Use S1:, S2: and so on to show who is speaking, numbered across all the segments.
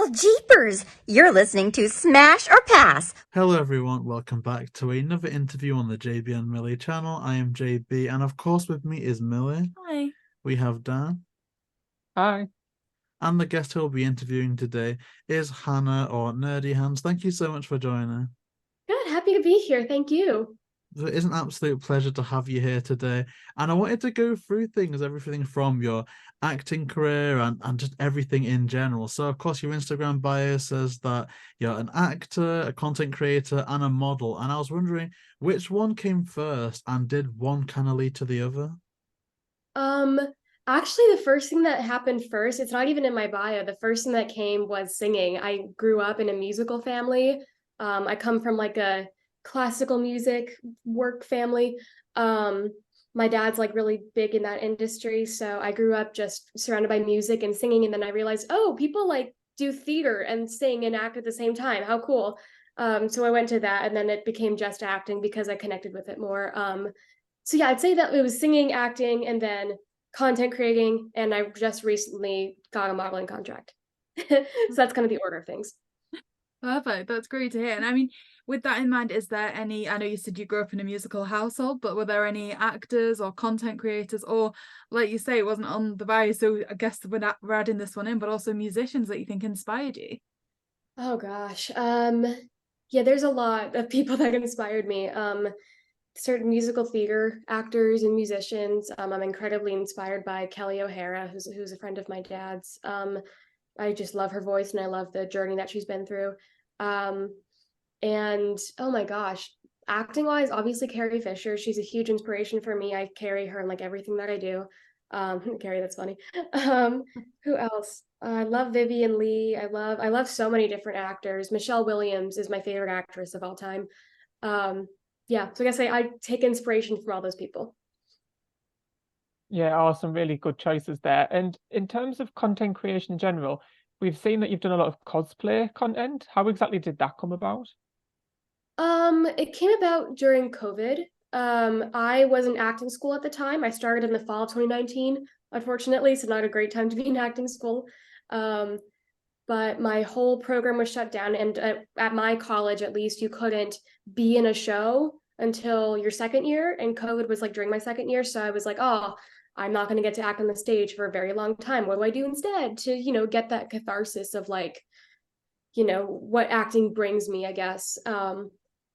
S1: Well, jeepers! You're listening to Smash or Pass.
S2: Hello everyone, welcome back to another interview on the JayBee and Milly channel. I am JayBee, and of course with me is Milly.
S3: Hi.
S2: We have Dan,
S4: Hi.
S2: and the guest who will be interviewing today is Hannah or Nerdy Hands. Thank you so much for joining.
S3: Good. Happy to be here. Thank you.
S2: So it is an absolute pleasure to have you here today. And I wanted to go through everything from your acting career and just everything in general. So, of course, your Instagram bio says that you're an actor, a content creator, and a model. And I was wondering which one came first, and did one kind of lead to the other?
S3: Um, Actually, the first thing that happened first, it's not even in my bio. The first thing that came was singing. I grew up in a musical family. I come from like a classical music work family. My dad's like really big in that industry, so I grew up just surrounded by music and singing, and then I realized, oh, people like do theater and sing and act at the same time. How cool. So I went to that, and then it became just acting because I connected with it more. So yeah, I'd say that it was singing, acting, and then content creating, and I just recently got a modeling contract. So that's kind of the order of things.
S4: Perfect. That's great to hear. And I mean, with that in mind, is there any, I know you said you grew up in a musical household, but were there any actors or content creators, or like you say, it wasn't on the bio, so I guess we're adding this one in, but also musicians that you think inspired you?
S3: Oh gosh. Yeah, there's a lot of people that inspired me. Certain musical theater actors and musicians. I'm incredibly inspired by Kelly O'Hara, who's a friend of my dad's. I just love her voice and I love the journey that she's been through. Um, and oh my gosh, acting wise, obviously Carrie Fisher. She's a huge inspiration for me. I carry her in like everything that I do. Carrie, that's funny. Um, who else? I love Vivian Lee. I love so many different actors. Michelle Williams is my favorite actress of all time. Um, yeah, so I guess I take inspiration from all those people.
S5: Yeah, are some really good choices there. And in terms of content creation in general, we've seen that you've done a lot of cosplay content. How exactly did that come about?
S3: It came about during COVID. I was in acting school at the time. I started in the fall of 2019, unfortunately, so not a great time to be in acting school. Um, but my whole program was shut down, and at my college, at least, you couldn't be in a show until your second year, and COVID was like during my second year, so I was like, oh, I'm not going to get to act on the stage for a very long time. What do I do instead to, get that catharsis of like, what acting brings me, I guess.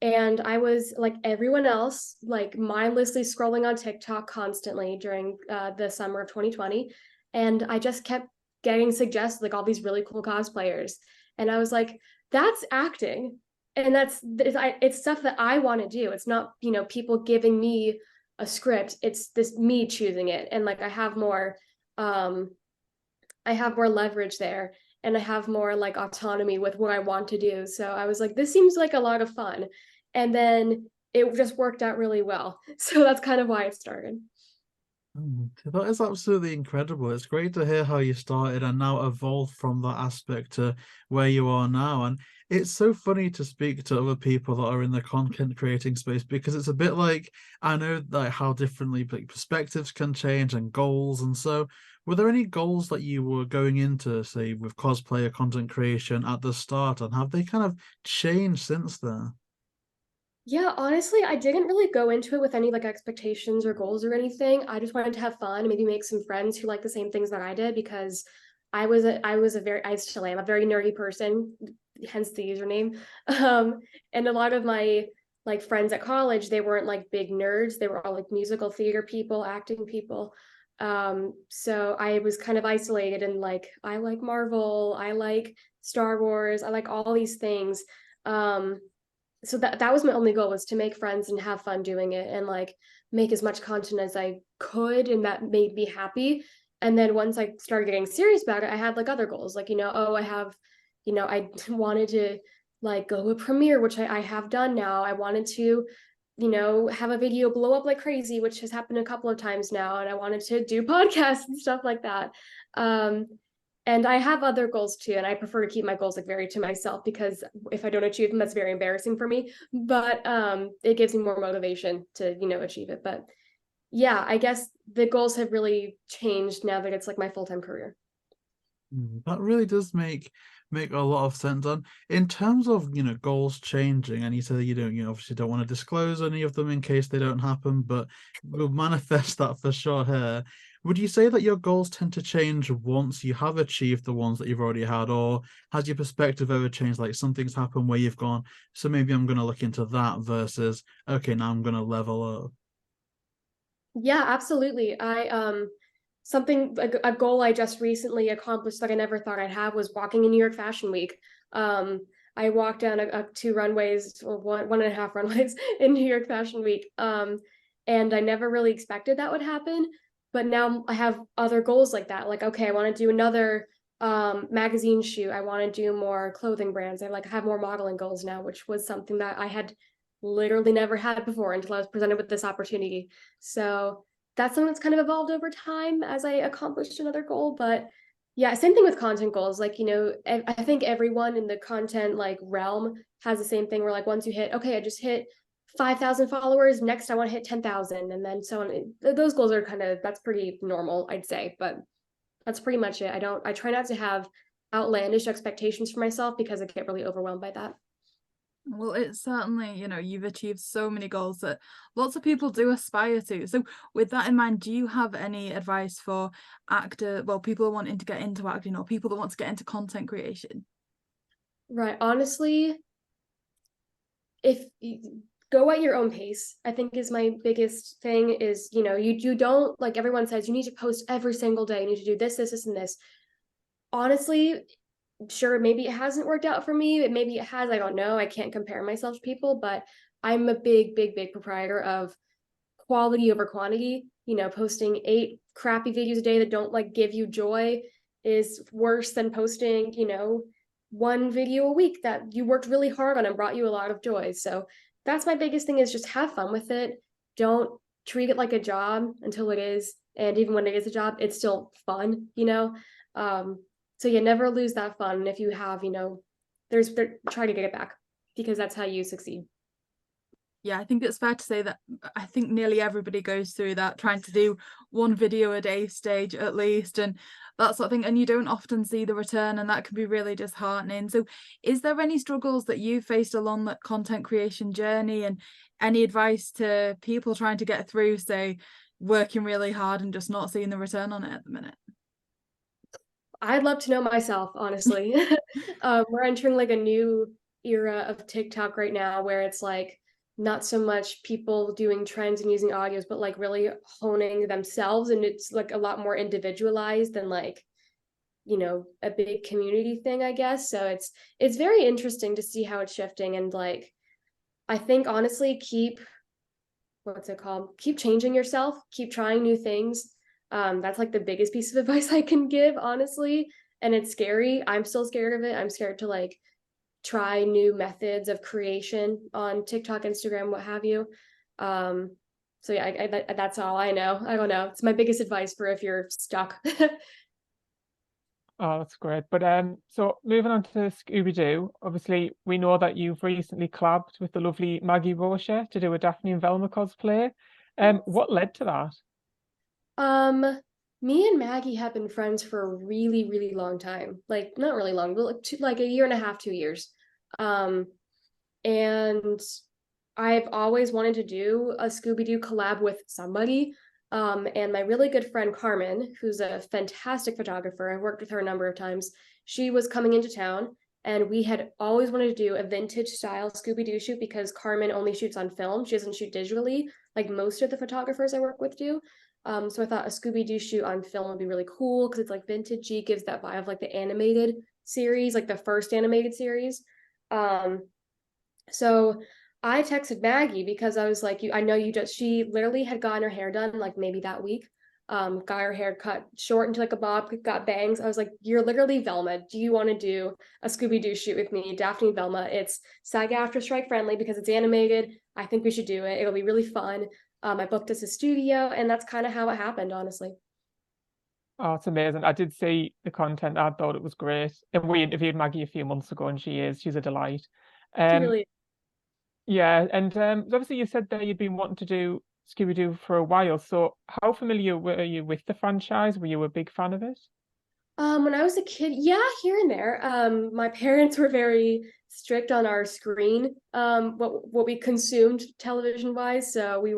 S3: And I was like everyone else, like mindlessly scrolling on TikTok constantly during the summer of 2020. And I just kept getting suggested like all these really cool cosplayers. And I was like, that's acting. And it's stuff that I want to do. It's not, people giving me a script. It's this me choosing it. And like um I have more leverage there and I have more like autonomy with what I want to do. So I was like, this seems like a lot of fun. And then it just worked out really well. So that's kind of why it started.
S2: That is absolutely incredible. It's great to hear how you started and now evolved from that aspect to where you are now. And it's so funny to speak to other people that are in the content creating space because it's a bit like I know like how differently like perspectives can change and goals. And so, were there any goals that you were going into, say, with cosplay or content creation at the start, and have they kind of changed since then?
S3: Yeah, honestly, I didn't really go into it with any like expectations or goals or anything. I just wanted to have fun and maybe make some friends who like the same things that I did because I still am a very nerdy person, hence the username. And a lot of my like friends at college, they weren't like big nerds. They were all like musical theater people, acting people. So I was kind of isolated and like I like Marvel, I like Star Wars, I like all these things. Um, so that was my only goal, was to make friends and have fun doing it and like make as much content as I could, and that made me happy. And then once I started getting serious about it, I had like other goals, like, oh, I have, I wanted to like go to a premiere, which I have done now. I wanted to, have a video blow up like crazy, which has happened a couple of times now, and I wanted to do podcasts and stuff like that. um and I have other goals too, and I prefer to keep my goals like very to myself because if I don't achieve them, that's very embarrassing for me. But it gives me more motivation to, achieve it. But yeah, I guess the goals have really changed now that it's like my full-time career.
S2: That really does make make a lot of sense. And in terms of, goals changing, and you said you obviously don't want to disclose any of them in case they don't happen, but we'll manifest that for sure here. Would you say that your goals tend to change once you have achieved the ones that you've already had, or has your perspective ever changed? Like something's happened where you've gone, so maybe I'm going to look into that versus, okay, now I'm going to level up.
S3: Yeah, absolutely. A goal I just recently accomplished that I never thought I'd have was walking in New York Fashion Week. I walked down two runways, or one and a half runways in New York Fashion Week. And I never really expected that would happen. But now I have other goals like that. Like, okay, I want to do another magazine shoot. I want to do more clothing brands. I have more modeling goals now, which was something that I had literally never had before until I was presented with this opportunity. So that's something that's kind of evolved over time as I accomplished another goal. But yeah, same thing with content goals. I think everyone in the content realm has the same thing where once you hit, okay, I just hit 5,000 followers, next I want to hit 10,000, and then so on. Those goals are that's pretty normal, I'd say, but that's pretty much it. I try not to have outlandish expectations for myself because I get really overwhelmed by that.
S4: Well, it's certainly, you've achieved so many goals that lots of people do aspire to. So with that in mind, do you have any advice for people wanting to get into acting or people that want to get into content creation?
S3: Right. Honestly, if you go at your own pace, I think is my biggest thing is, you don't, like everyone says, you need to post every single day. You need to do this, this, this, and this. Honestly, sure, maybe it hasn't worked out for me, maybe it has, I don't know, I can't compare myself to people, but I'm a big proprietor of quality over quantity. Posting 8 crappy videos a day that don't give you joy is worse than posting 1 video a week that you worked really hard on and brought you a lot of joy. So that's my biggest thing, is just have fun with it. Don't treat it like a job until it is, and even when it is a job, it's still fun. So you never lose that fun. And if you have, try to get it back, because that's how you succeed.
S4: Yeah, I think it's fair to say that I think nearly everybody goes through that, trying to do 1 video a day stage at least, and that sort of thing, and you don't often see the return, and that can be really disheartening. So is there any struggles that you faced along that content creation journey, and any advice to people trying to get through, say, working really hard and just not seeing the return on it at the minute?
S3: I'd love to know myself, honestly. We're entering a new era of TikTok right now, where it's not so much people doing trends and using audios, but really honing themselves, and it's a lot more individualized than a big community thing, I guess. So it's very interesting to see how it's shifting, and I think honestly, keep changing yourself, keep trying new things. That's the biggest piece of advice I can give, honestly. And it's scary. I'm still scared of it. I'm scared to try new methods of creation on TikTok, Instagram, what have you. So yeah, that's all I know. I don't know. It's my biggest advice for if you're stuck.
S5: Oh, that's great. But so moving on to Scooby Doo, obviously we know that you've recently collabed with the lovely Maggie Rocha to do a Daphne and Velma cosplay. What led to that?
S3: Me and Maggie have been friends for a really, really long time. Not really long, but a year and a half, 2 years. And I've always wanted to do a Scooby Doo collab with somebody. And my really good friend Carmen, who's a fantastic photographer, I've worked with her a number of times. She was coming into town, and we had always wanted to do a vintage style Scooby Doo shoot, because Carmen only shoots on film. She doesn't shoot digitally like most of the photographers I work with do. So I thought a Scooby Doo shoot on film would be really cool, because it's vintagey, gives that vibe of the animated series, the first animated series. So I texted Maggie because I was I know she literally had gotten her hair done maybe that week. Got her hair cut short into a bob, got bangs. I was like, you're literally Velma. Do you want to do a Scooby Doo shoot with me, Daphne and Velma? It's SAG AFTRA Strike friendly because it's animated. I think we should do it. It'll be really fun. I booked us a studio, and that's kind of how it happened, honestly.
S5: Oh, it's amazing. I did see the content. I thought it was great. And we interviewed Maggie a few months ago, and she's a delight.
S3: She really is.
S5: Yeah, and obviously you said that you'd been wanting to do Scooby Doo for a while. So how familiar were you with the franchise? Were you a big fan of it?
S3: When I was a kid, yeah, here and there. My parents were very strict on our screen, what we consumed television wise. So we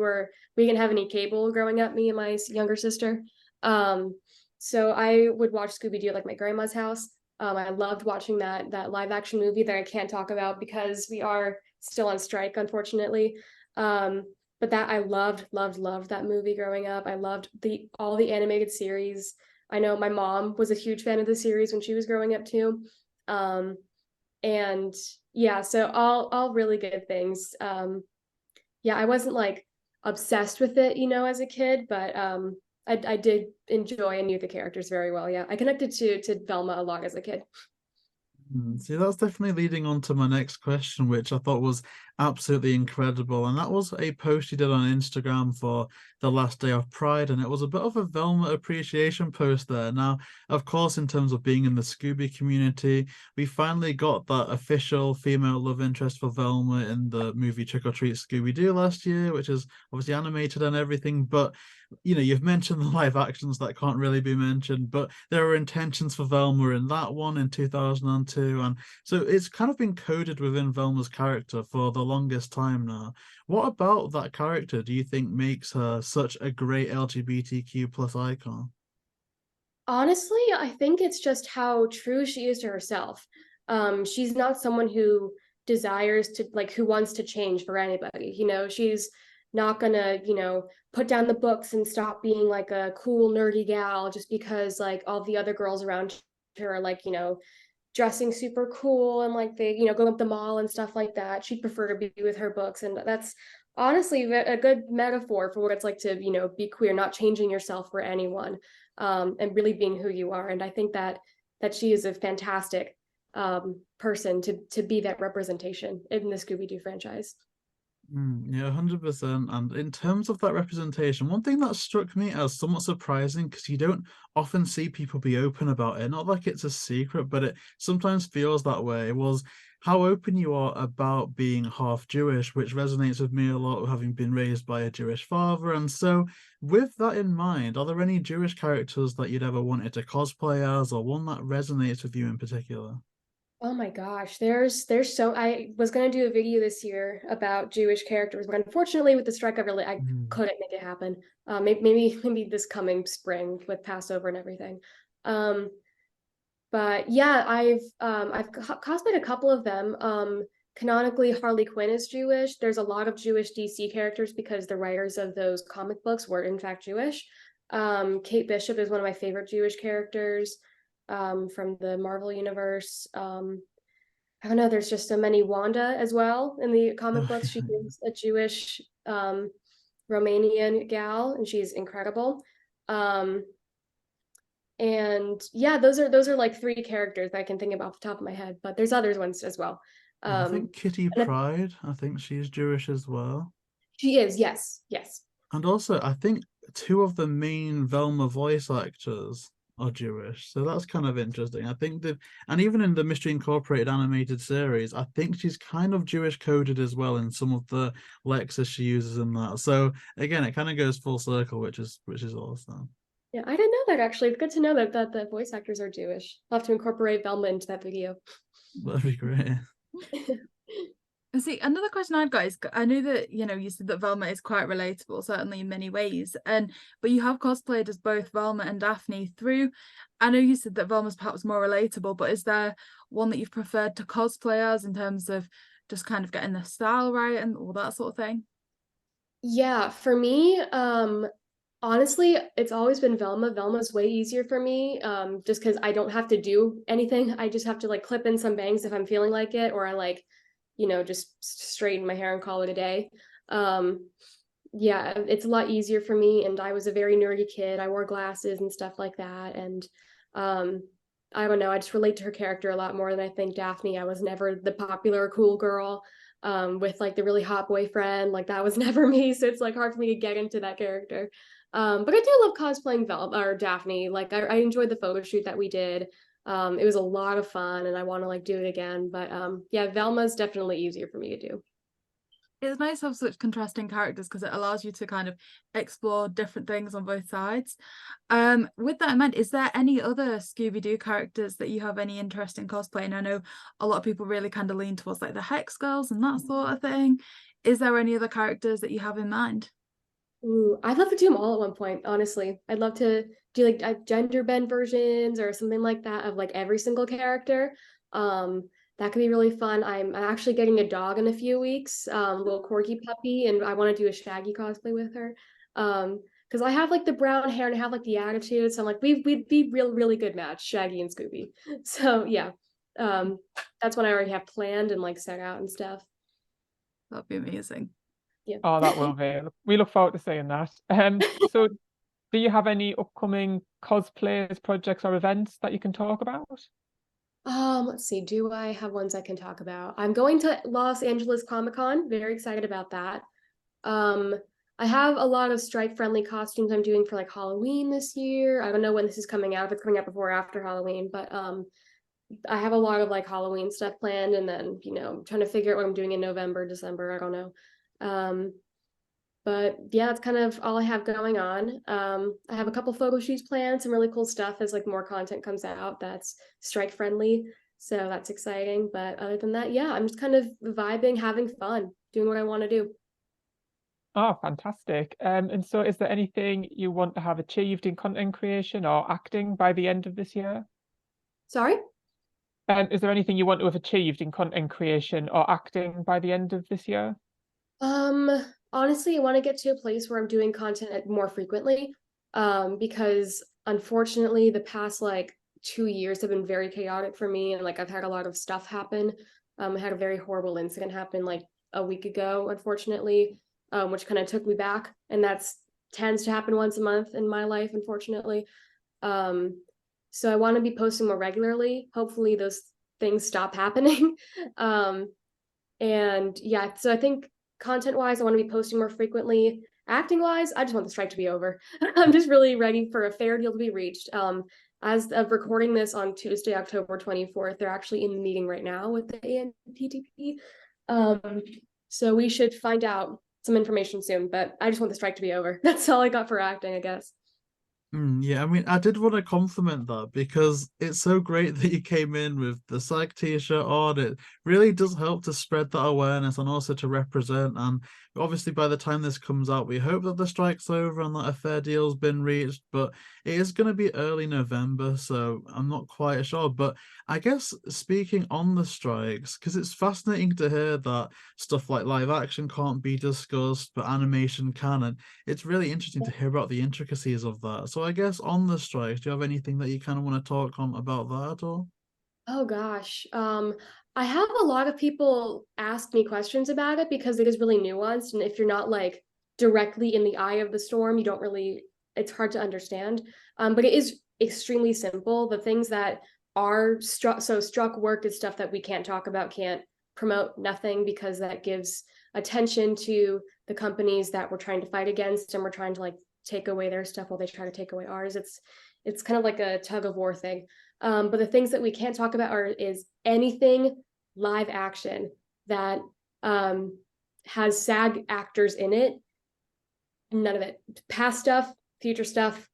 S3: didn't have any cable growing up, me and my younger sister. So I would watch Scooby Doo at like my grandma's house. I loved watching that live action movie that I can't talk about because we are still on strike, unfortunately. But that I loved that movie growing up. I loved all the animated series. I know my mom was a huge fan of the series when she was growing up too. And yeah, so all really good things. Yeah, I wasn't like obsessed with it, as a kid, but I did enjoy and knew the characters very well. Yeah, I connected to Velma a lot as a kid.
S2: See, that's definitely leading on to my next question, which I thought was absolutely incredible. And that was a post you did on Instagram for the last day of Pride. And it was a bit of a Velma appreciation post there. Now, of course, in terms of being in the Scooby community, we finally got that official female love interest for Velma in the movie Trick or Treat Scooby Doo last year, which is obviously animated and everything. But you've mentioned the live actions that can't really be mentioned, but there are intentions for Velma in that one in 2002. And so it's kind of been coded within Velma's character for the longest time now. What about that character do you think makes her such a great LGBTQ plus icon?
S3: Honestly, I think it's just how true she is to herself. She's not someone who desires to who wants to change for anybody. She's not gonna, put down the books and stop being like a cool nerdy gal just because like all the other girls around her are like, dressing super cool and like they, go up the mall and stuff like that. She'd prefer to be with her books, and that's honestly a good metaphor for what it's like to, be queer, not changing yourself for anyone, and really being who you are. And I think that she is a fantastic person to be that representation in the Scooby-Doo franchise.
S2: Yeah, 100%. And in terms of that representation, one thing that struck me as somewhat surprising, because you don't often see people be open about it, not like it's a secret, but it sometimes feels that way, was how open you are about being half Jewish, which resonates with me a lot, having been raised by a Jewish father. And so, with that in mind, are there any Jewish characters that you'd ever wanted to cosplay as, or one that resonates with you in particular?
S3: Oh my gosh, there's so I was gonna do a video this year about Jewish characters, but unfortunately with the strike I
S2: Mm.
S3: couldn't make it happen. Maybe this coming spring with Passover and everything. Um, but yeah, I've cosplayed a couple of them. Canonically, Harley Quinn is Jewish. There's a lot of Jewish DC characters because the writers of those comic books were in fact Jewish. Kate Bishop is one of my favorite Jewish characters from the Marvel universe. I don't know, there's just so many. Wanda as well in the comic books. She is a Jewish Romanian gal, and she's incredible. Um, and yeah, those are like three characters that I can think of off the top of my head, but there's other ones as well.
S2: I think Kitty
S3: And
S2: Pryde, I think she's Jewish as well.
S3: she is, yes, yes.
S2: And also, I think two of the main Velma voice actors are Jewish. So that's kind of interesting. I think that, and even in the Mystery Incorporated animated series, I think she's kind of Jewish coded as well in some of the lexis she uses in that. So again, it kind of goes full circle, which is awesome.
S3: Yeah, I didn't know that actually. It's good to know that the voice actors are Jewish. I'll have to incorporate Velma into that video.
S2: That'd be great.
S4: And see, another question I've got is, I know that, you said that Velma is quite relatable, certainly in many ways, but you have cosplayed as both Velma and Daphne through, I know you said that Velma's perhaps more relatable, but is there one that you've preferred to cosplay as in terms of just kind of getting the style right and all that sort of thing?
S3: Yeah, for me, honestly, it's always been Velma. Velma's way easier for me, just because I don't have to do anything. I just have to like clip in some bangs if I'm feeling like it, or I like, just straighten my hair and call it a day. Yeah, it's a lot easier for me. And I was a very nerdy kid. I wore glasses and stuff like that. And I don't know, I just relate to her character a lot more than I think Daphne. I was never the popular cool girl with like the really hot boyfriend. Like that was never me. So it's like hard for me to get into that character. But I do love cosplaying Velma or Daphne. Like I enjoyed the photo shoot that we did. It was a lot of fun and I want to like do it again. But yeah, Velma's definitely easier for me to do.
S4: It's nice to have such contrasting characters because it allows you to kind of explore different things on both sides. With that in mind, is there any other Scooby-Doo characters that you have any interest in cosplaying? I know a lot of people really kind of lean towards like the Hex Girls and that sort of thing. Is there any other characters that you have in mind?
S3: Ooh, I'd love to do them all at one point, honestly. I'd love to do like gender bend versions or something like that of like every single character. That could be really fun. I'm actually getting a dog in a few weeks, little corgi puppy, and I want to do a Shaggy cosplay with her. Because I have like the brown hair and I have like the attitude, so I'm like we'd be really good match, Shaggy and Scooby. So yeah, that's what I already have planned and like set out and stuff.
S4: That'd be amazing.
S3: Yeah.
S5: Oh, that will be. We look forward to seeing that. So do you have any upcoming cosplayers, projects, or events that you can talk about?
S3: Let's see. Do I have ones I can talk about? I'm going to Los Angeles Comic-Con. Very excited about that. I have a lot of strike-friendly costumes I'm doing for like Halloween this year. I don't know when this is coming out, if it's coming out before or after Halloween, but I have a lot of like Halloween stuff planned, and then, you know, trying to figure out what I'm doing in November, December, I don't know. But yeah, that's kind of all I have going on. I have a couple photo shoots planned, some really cool stuff as like more content comes out that's strike friendly. So that's exciting. But other than that, yeah, I'm just kind of vibing, having fun, doing what I want to do.
S5: Oh, fantastic. And so is there anything you want to have achieved in content creation or acting by the end of this year?
S3: Sorry?
S5: Is there anything you want to have achieved in content creation or acting by the end of this year?
S3: Honestly, I want to get to a place where I'm doing content more frequently. Because unfortunately, the past like 2 years have been very chaotic for me, and like I've had a lot of stuff happen. I had a very horrible incident happen like a week ago, unfortunately, which kind of took me back, and that's tends to happen once a month in my life, unfortunately. So I want to be posting more regularly. Hopefully, those things stop happening. And yeah, so I think content wise, I want to be posting more frequently. Acting wise, I just want the strike to be over. I'm just really ready for a fair deal to be reached. As of recording this on Tuesday, October 24th, they're actually in the meeting right now with the ANPTP. So we should find out some information soon, but I just want the strike to be over. That's all I got for acting, I guess.
S2: Yeah, I mean, I did want to compliment that because it's so great that you came in with the SAG t-shirt on. It really does help to spread that awareness and also to represent. And obviously, by the time this comes out, we hope that the strike's over and that a fair deal's been reached. But it is going to be early November, so I'm not quite sure. But I guess speaking on the strikes, because it's fascinating to hear that stuff like live action can't be discussed, but animation can. And it's really interesting to hear about the intricacies of that. So I guess on the strikes, do you have anything that you kind of want to talk on about that at all?
S3: Oh gosh. I have a lot of people ask me questions about it because it is really nuanced. And if you're not like directly in the eye of the storm, you don't really, it's hard to understand. But it is extremely simple. The things that are struck work is stuff that we can't talk about, can't promote, nothing, because that gives attention to the companies that we're trying to fight against, and we're trying to like take away their stuff while they try to take away ours. It's kind of like a tug of war thing. But the things that we can't talk about is anything live action that has SAG actors in it. None of it. Past stuff, future stuff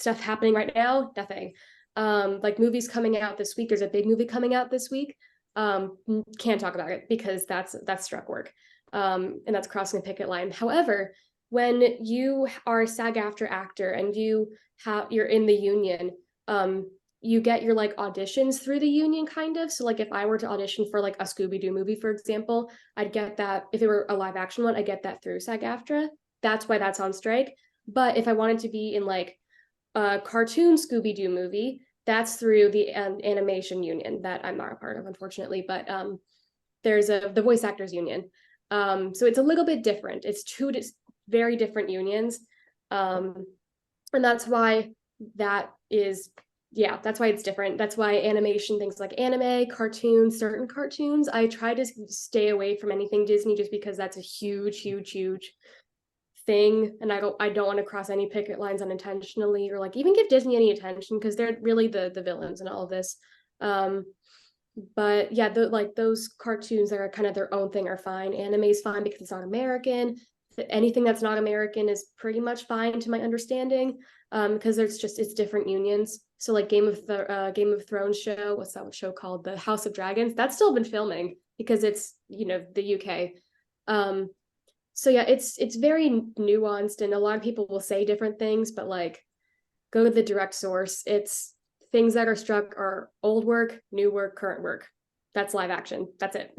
S3: happening right now, nothing. Like movies coming out this week. There's a big movie coming out this week. Can't talk about it because that's struck work. And that's crossing a picket line. However, when you are a SAG AFTRA actor and you're in the union, you get your like auditions through the union kind of. So like if I were to audition for like a Scooby Doo movie, for example, I'd get that. If it were a live action one, I get that through SAG AFTRA. That's why that's on strike. But if I wanted to be in like a cartoon Scooby Doo movie, that's through the animation union that I'm not a part of, unfortunately. But there's the voice actors union. So it's a little bit different. It's two very different unions. And that's why that's why it's different. That's why animation, things like anime, cartoons, certain cartoons, I try to stay away from anything Disney just because that's a huge thing. And I don't want to cross any picket lines unintentionally or like even give Disney any attention because they're really the villains in all of this. But yeah, like those cartoons that are kind of their own thing are fine. Anime is fine because it's not American. Anything that's not American is pretty much fine to my understanding, because it's different unions. So like Game of Thrones show, what's that show called? The House of Dragons. That's still been filming because it's, you know, the UK. So yeah, it's very nuanced, and a lot of people will say different things, but like go to the direct source. It's things that are struck are old work, new work, current work. That's live action. That's it.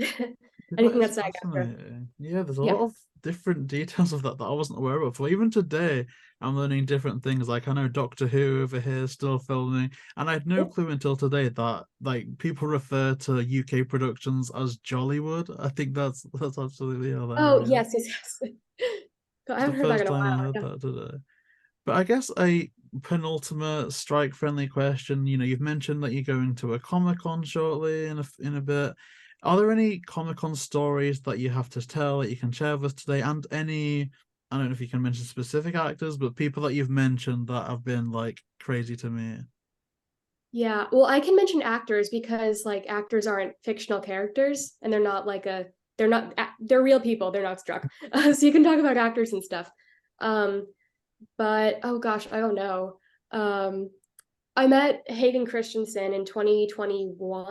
S3: Anything
S2: That is
S3: that's SAG AFTRA.
S2: fascinating. Yeah, there's a
S3: Yeah.
S2: lot of different details of that I wasn't aware of. Well, even today, I'm learning different things. Like I know Doctor Who over here is still filming, and I had no clue until today that like people refer to UK productions as Jollywood. I think that's absolutely
S3: Oh,
S2: hilarious.
S3: yes. I
S2: It's the
S3: haven't heard that in
S2: first
S3: a
S2: time I
S3: while.
S2: heard
S3: Yeah.
S2: that today. But I guess a penultimate strike-friendly question. You know, you've mentioned that you're going to a Comic-Con shortly in a bit. Are there any Comic-Con stories that you have to tell that you can share with us today? And any, I don't know if you can mention specific actors, but people that you've mentioned that have been like crazy to me.
S3: Yeah. Well, I can mention actors because like actors aren't fictional characters, and they're real people. They're not struck. So you can talk about actors and stuff. Um, but oh gosh, I don't know. Um, I met Hayden Christensen in 2021,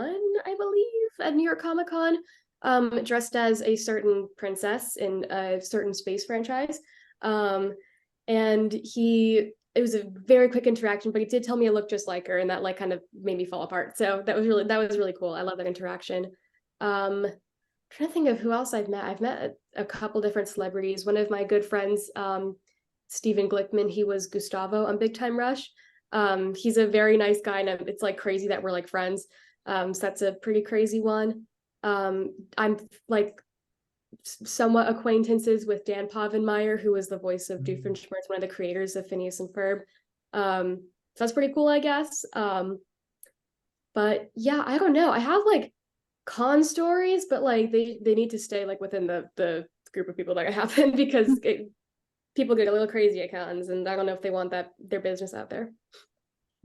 S3: I believe, at New York Comic Con, dressed as a certain princess in a certain space franchise. And it was a very quick interaction, but he did tell me I looked just like her, and that like kind of made me fall apart. So that was really cool. I love that interaction. Trying to think of who else I've met. I've met a couple different celebrities. One of my good friends, Stephen Glickman, he was Gustavo on Big Time Rush. He's a very nice guy, and it's like crazy that we're like friends. So that's a pretty crazy one. I'm like somewhat acquaintances with Dan Povenmire, who was the voice of Doofenshmirtz, one of the creators of Phineas and Ferb. So that's pretty cool, I guess. But yeah, I don't know. I have like con stories, but like they need to stay like within the group of people that happen because people get a little crazy at cons, and I don't know if they want their business out there.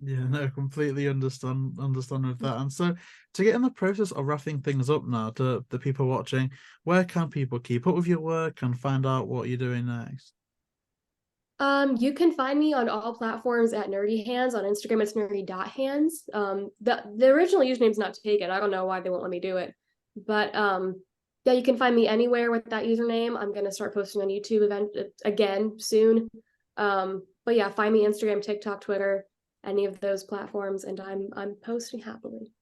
S2: Yeah, no, completely understand with that. And so to get in the process of wrapping things up now, to the people watching, where can people keep up with your work and find out what you're doing next?
S3: You can find me on all platforms at Nerdy Hands. On Instagram, it's nerdy.hands. The original username's not taken. I don't know why they won't let me do it. But yeah, you can find me anywhere with that username. I'm gonna start posting on YouTube again soon. But yeah, find me Instagram, TikTok, Twitter, any of those platforms, and I'm posting happily.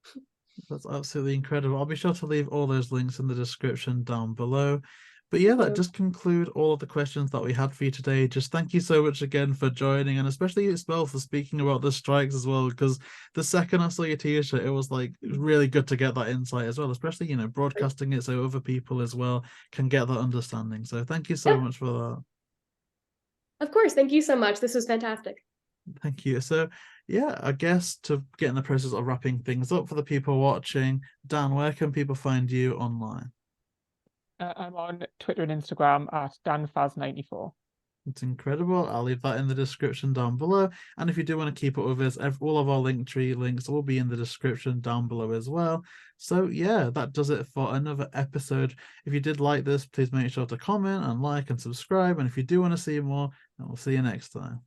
S2: That's absolutely incredible. I'll be sure to leave all those links in the description down below. But yeah, that does conclude all of the questions that we had for you today. Just thank you so much again for joining, and especially Isabel for speaking about the strikes as well, because the second I saw your t-shirt, it was like really good to get that insight as well, especially, you know, broadcasting it so other people as well can get that understanding. So thank you so much for that.
S3: Of course, thank you so much. This was fantastic.
S2: Thank you. So, yeah, I guess to get in the process of wrapping things up for the people watching, Dan, where can people find you online?
S5: I'm on Twitter and Instagram at danfaz94.
S2: It's incredible. I'll leave that in the description down below. And if you do want to keep up with us, all of our Linktree links will be in the description down below as well. So, yeah, that does it for another episode. If you did like this, please make sure to comment and like and subscribe. And if you do want to see more, then we'll see you next time.